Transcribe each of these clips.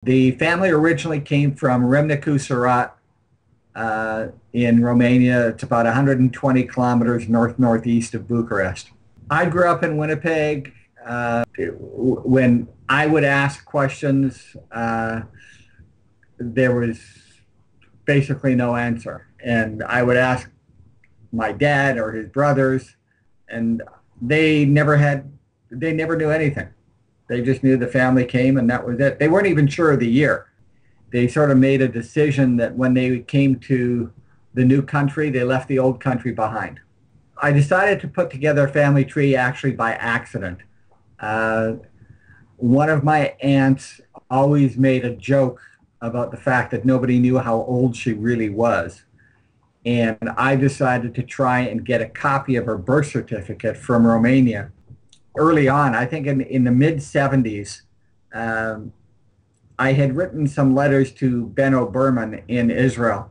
The family originally came from Râmnicu Sărat in Romania. It's about 120 kilometers northeast of Bucharest. I grew up in Winnipeg. When I would ask questions, there was basically no answer. And I would ask my dad or his brothers, and they never knew anything. They just knew the family came and that was it. They weren't even sure of the year. They sort of made a decision that when they came to the new country, they left the old country behind. I decided to put together a family tree actually by accident. One of my aunts always made a joke about the fact that nobody knew how old she really was. And I decided to try and get a copy of her birth certificate from Romania. Early on, I think in the mid-70s, I had written some letters to Berman in Israel.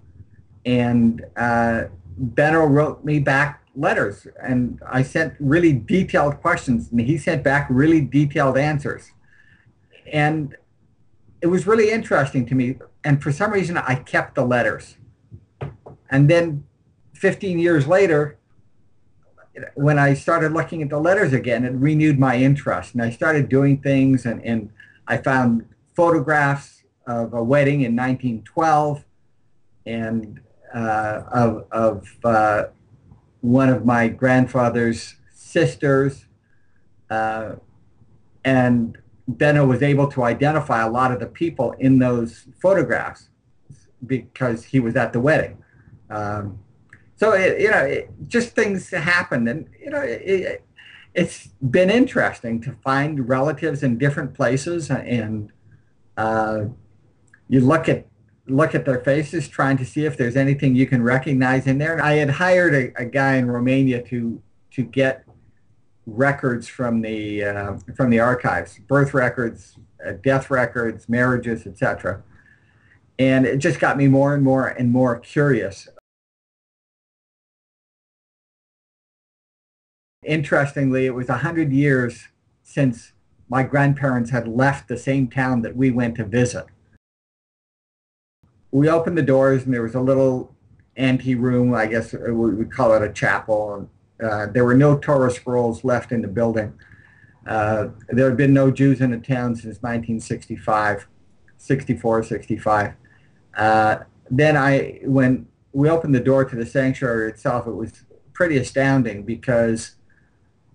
And Benno wrote me back letters, and I sent really detailed questions, and he sent back really detailed answers. And it was really interesting to me. And for some reason, I kept the letters. And then 15 years later, when I started looking at the letters again, it renewed my interest. And I started doing things, and I found photographs of a wedding in 1912 and of one of my grandfather's sisters. And Benno was able to identify a lot of the people in those photographs because he was at the wedding. So just things happen, and it's been interesting to find relatives in different places, and you look at their faces, trying to see if there's anything you can recognize in there. And I had hired a guy in Romania to get records from the archives, birth records, death records, marriages, etc. And it just got me more and more and more curious. Interestingly, it was 100 years since my grandparents had left the same town that we went to visit. We opened the doors, and there was a little ante room, I guess we would call it a chapel. There were no Torah scrolls left in the building. There had been no Jews in the town since 1965, 64, 65. Then when we opened the door to the sanctuary itself, it was pretty astounding because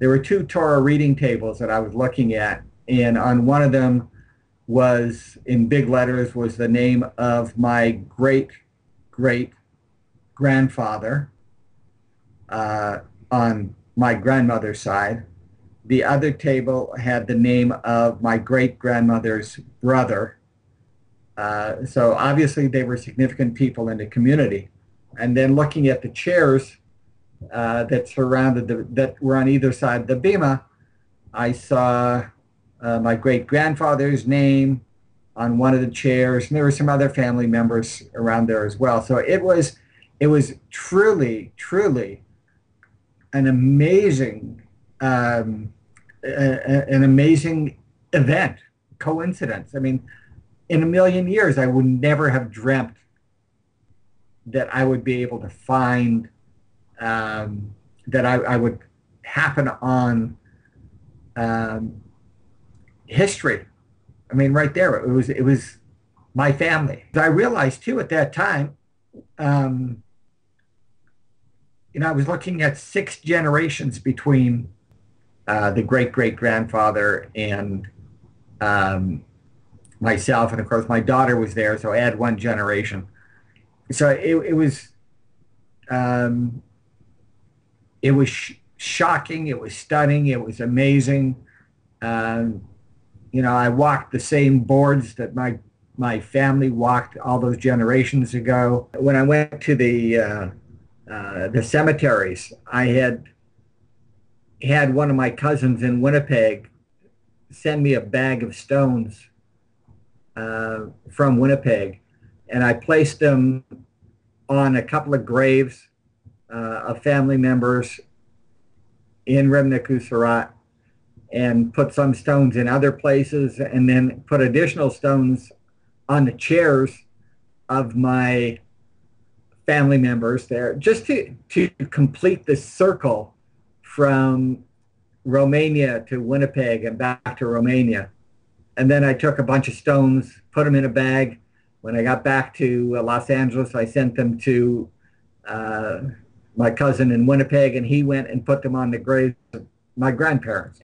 there were two Torah reading tables that I was looking at, and on one of them was, in big letters, was the name of my great-great-grandfather on my grandmother's side. The other table had the name of my great-grandmother's brother. So obviously they were significant people in the community. And then looking at the chairs that were on either side of the bima, I saw my great-grandfather's name on one of the chairs, and there were some other family members around there as well. So it was truly an amazing event, coincidence. I mean, in a million years, I would never have dreamt that I would be able to find that I would happen on history. I mean, right there, it was my family. I realized too at that time, I was looking at 6 generations between the great-great-grandfather and myself, and of course my daughter was there, so add 1 generation. So it was shocking, it was stunning, it was amazing. I walked the same boards that my family walked all those generations ago. When I went to the cemeteries, I had one of my cousins in Winnipeg send me a bag of stones from Winnipeg, and I placed them on a couple of graves of family members in Râmnicu Sărat, and put some stones in other places, and then put additional stones on the chairs of my family members there, just to complete the circle from Romania to Winnipeg and back to Romania. And then I took a bunch of stones, put them in a bag. When I got back to Los Angeles, I sent them to uh, my cousin in Winnipeg, and he went and put them on the graves of my grandparents.